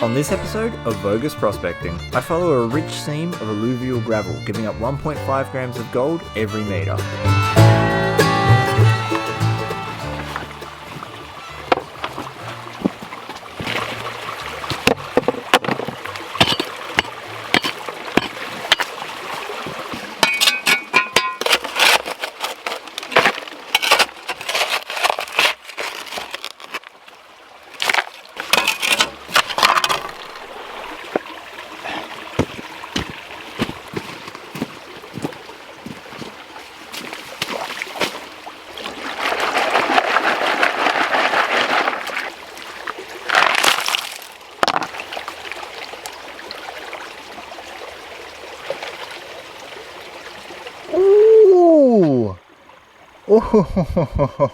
On this episode of Vo-Gus Prospecting, I follow a rich seam of alluvial gravel, giving up 1.5 grams of gold every metre.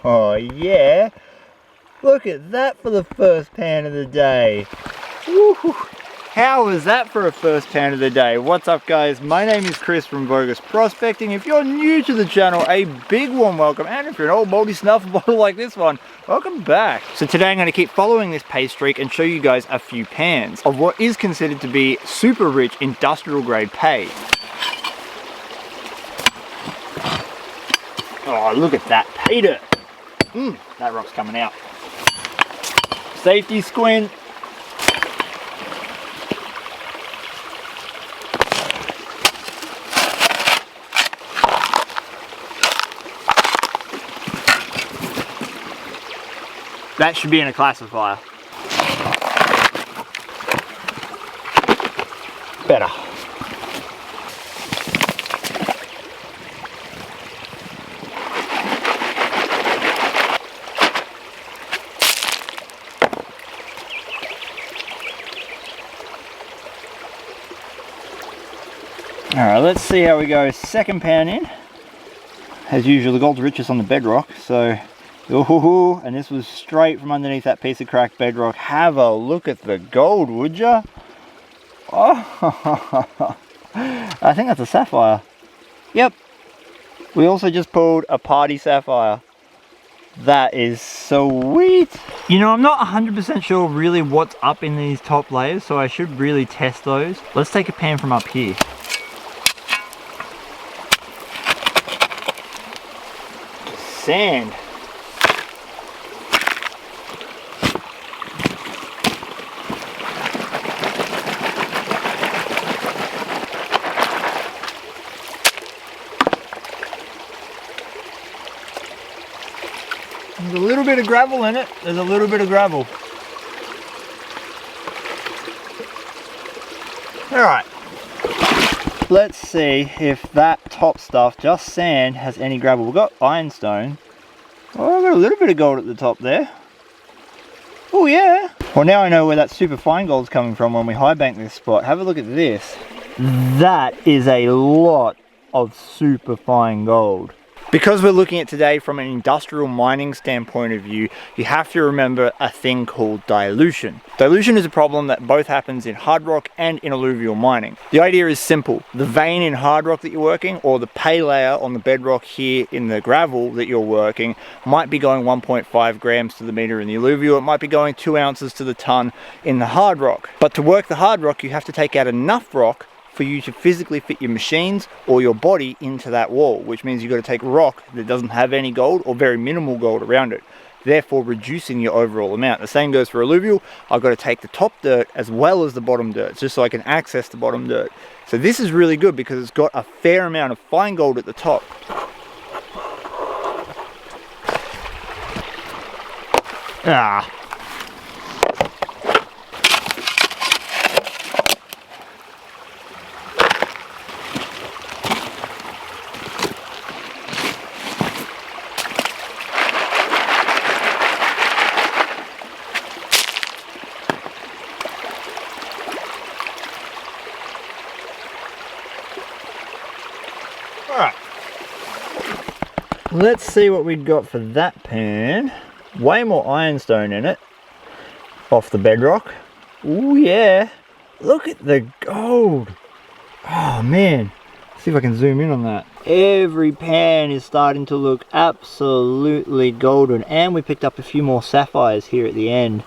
Oh, yeah. Look at that for the first pan of the day. Woo-hoo. How was that for a first pan of the day? What's up, guys? My name is Chris from Vo-Gus Prospecting. If you're new to the channel, a big warm welcome. And if you're an old moldy snuff bottle like this one, welcome back. So today I'm going to keep following this pace streak and show you guys a few pans of what is considered to be super rich industrial grade pay. Oh, look at that pay dirt. That rock's coming out. Safety squint. That should be in a classifier. Better. Alright, let's see how we go. Second pan in. As usual, the gold's richest on the bedrock, so and this was straight from underneath that piece of cracked bedrock. Have a look at the gold, would ya? Oh, I think that's a sapphire. Yep. We also just pulled a party sapphire. That is sweet. You know, I'm not 100% sure really what's up in these top layers, so I should really test those. Let's take a pan from up here. Sand. There's a little bit of gravel in it. There's a little bit of gravel. Alright. Let's see if that top stuff, just sand, has any gravel. We've got ironstone. Oh, I've got a little bit of gold at the top there. Oh yeah. Well, now I know where that super fine gold's coming from when we high bank this spot. Have a look at this. That is a lot of super fine gold. Because we're looking at today from an industrial mining standpoint of view, you have to remember a thing called dilution. Dilution is a problem that both happens in hard rock and in alluvial mining. The idea is simple. The vein in hard rock that you're working, or the pay layer on the bedrock here in the gravel that you're working, might be going 1.5 grams to the meter in the alluvial. It might be going 2 ounces to the ton in the hard rock. But to work the hard rock, you have to take out enough rock for you to physically fit your machines or your body into that wall, which means you've got to take rock that doesn't have any gold or very minimal gold around it, therefore reducing your overall amount. The same goes for alluvial. I've got to take the top dirt as well as the bottom dirt just so I can access the bottom dirt. So this is really good because it's got a fair amount of fine gold at the top. Alright, let's see what we've got for that pan. Way more ironstone in it, off the bedrock. Oh yeah, look at the gold. Oh man, let's see if I can zoom in on that. Every pan is starting to look absolutely golden, and we picked up a few more sapphires here at the end.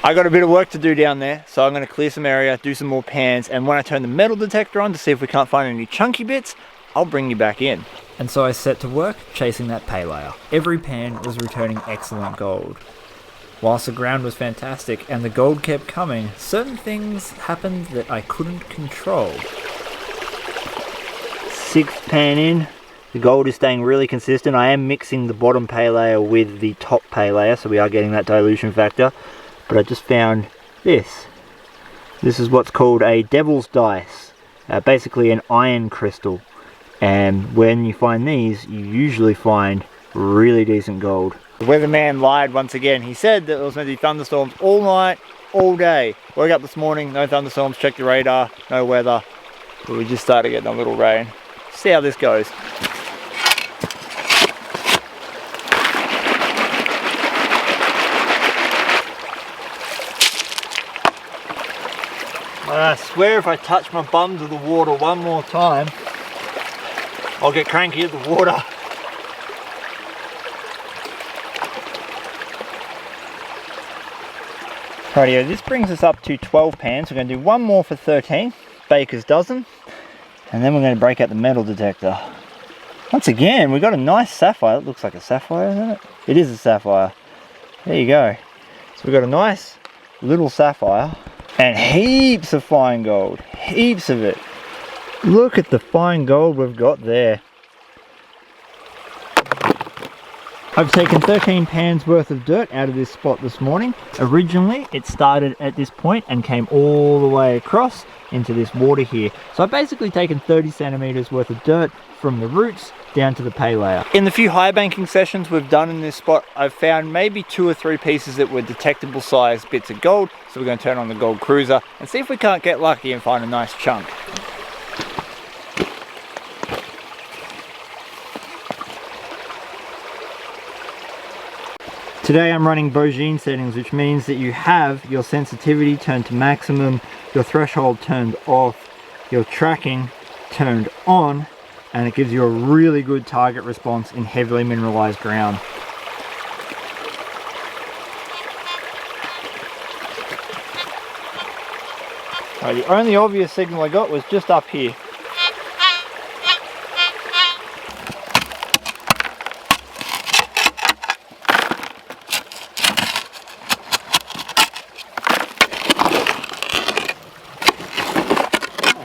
I got a bit of work to do down there, so I'm going to clear some area, do some more pans, and when I turn the metal detector on to see if we can't find any chunky bits, I'll bring you back in. And so I set to work chasing that pay layer. Every pan was returning excellent gold. Whilst the ground was fantastic and the gold kept coming, certain things happened that I couldn't control. 6th pan in, the gold is staying really consistent. I am mixing the bottom pay layer with the top pay layer, so we are getting that dilution factor. But I just found this. This is what's called a devil's dice, basically an iron crystal. And when you find these, you usually find really decent gold. The weatherman lied once again. He said that it was meant to be thunderstorms all night, all day. Woke up this morning, no thunderstorms, checked the radar, no weather. But we just started getting a little rain. See how this goes. I swear if I touch my bum to the water one more time, I'll get cranky at the water. Rightio, this brings us up to 12 pans. We're going to do one more for 13, baker's dozen, and then we're going to break out the metal detector. Once again, we've got a nice sapphire. It looks like a sapphire, isn't it? It is a sapphire. There you go. So we've got a nice little sapphire. And heaps of fine gold, heaps of it. Look at the fine gold we've got there. I've taken 13 pans worth of dirt out of this spot this morning. Originally it started at this point and came all the way across into this water here. So I've basically taken 30 centimeters worth of dirt from the roots down to the pay layer. In the few high banking sessions we've done in this spot, I've found maybe 2 or 3 pieces that were detectable sized bits of gold. So we're going to turn on the gold cruiser and see if we can't get lucky and find a nice chunk. Today I'm running Vo-Gus settings, which means that you have your sensitivity turned to maximum, your threshold turned off, your tracking turned on, and it gives you a really good target response in heavily mineralized ground. Right, the only obvious signal I got was just up here.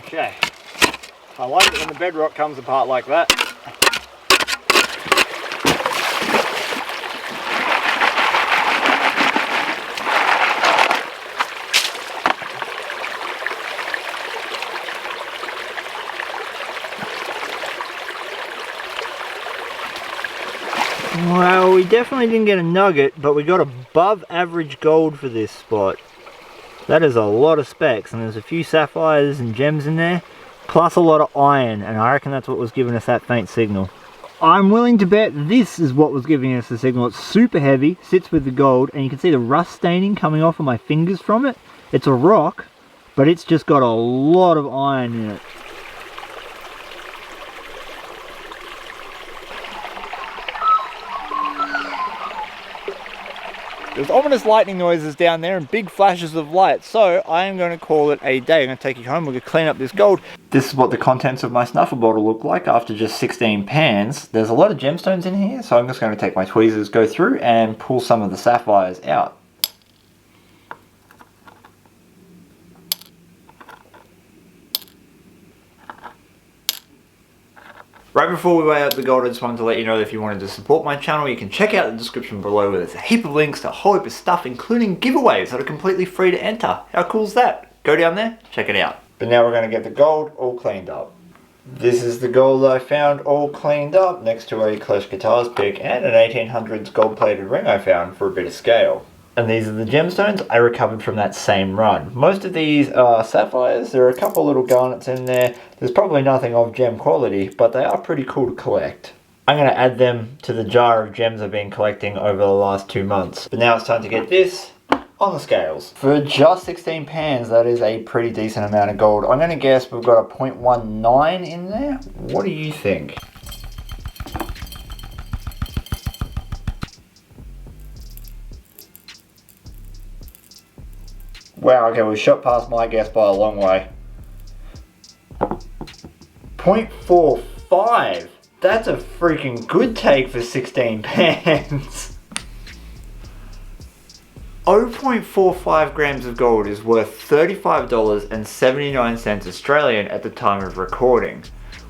Okay, I like it when the bedrock comes apart like that. Well, we definitely didn't get a nugget, but we got above average gold for this spot. That is a lot of specs, and there's a few sapphires and gems in there, plus a lot of iron, and I reckon that's what was giving us that faint signal. I'm willing to bet this is what was giving us the signal. It's super heavy, sits with the gold, and you can see the rust staining coming off of my fingers from it. It's a rock, but it's just got a lot of iron in it. There's ominous lightning noises down there and big flashes of light, so I am going to call it a day. I'm going to take you home, we're going to clean up this gold. This is what the contents of my snuffer bottle look like after just 16 pans. There's a lot of gemstones in here, so I'm just going to take my tweezers, go through and pull some of the sapphires out. Right before we weigh out the gold, I just wanted to let you know that if you wanted to support my channel, you can check out the description below where there's a heap of links to a whole heap of stuff, including giveaways that are completely free to enter. How cool is that? Go down there, check it out. But now we're going to get the gold all cleaned up. This is the gold I found all cleaned up next to a Clash Guitars pick and an 1800s gold plated ring I found for a bit of scale. And these are the gemstones I recovered from that same run. Most of these are sapphires. There are a couple little garnets in there. There's probably nothing of gem quality, but they are pretty cool to collect. I'm going to add them to the jar of gems I've been collecting over the last 2 months. But now it's time to get this on the scales. For just 16 pans, that is a pretty decent amount of gold. I'm going to guess we've got a 0.19 in there. What do you think? Wow, okay, we shot past my guess by a long way. 0.45. That's a freaking good take for 16 pans. 0.45 grams of gold is worth $35.79 Australian at the time of recording,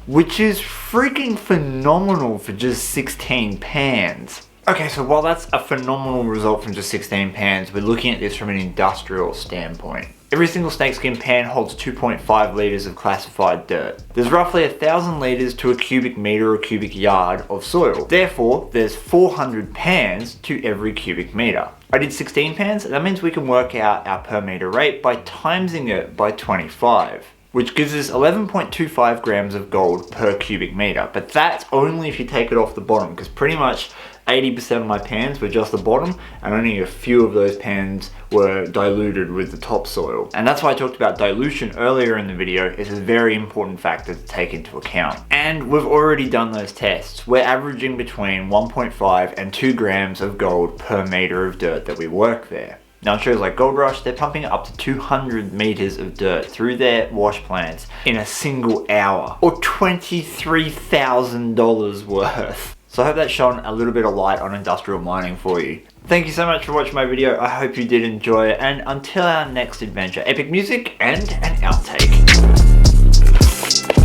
which is freaking phenomenal for just 16 pans. Okay, so while that's a phenomenal result from just 16 pans, we're looking at this from an industrial standpoint. Every single snakeskin pan holds 2.5 litres of classified dirt. There's roughly 1,000 litres to a cubic metre or cubic yard of soil. Therefore, there's 400 pans to every cubic metre. I did 16 pans, and that means we can work out our per metre rate by timesing it by 25. Which gives us 11.25 grams of gold per cubic metre. But that's only if you take it off the bottom, because pretty much 80% of my pans were just the bottom, and only a few of those pans were diluted with the topsoil. And that's why I talked about dilution earlier in the video. It's a very important factor to take into account. And we've already done those tests. We're averaging between 1.5 and 2 grams of gold per metre of dirt that we work there. Now, in shows like Gold Rush, they're pumping up to 200 meters of dirt through their wash plants in a single hour, or $23,000 worth. So I hope that's shone a little bit of light on industrial mining for you. Thank you so much for watching my video. I hope you did enjoy it, and until our next adventure, epic music and an outtake.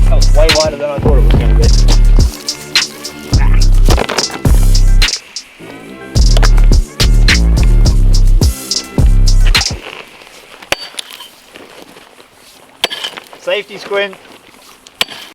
That was way wider than I thought it was going to be. Safety squint.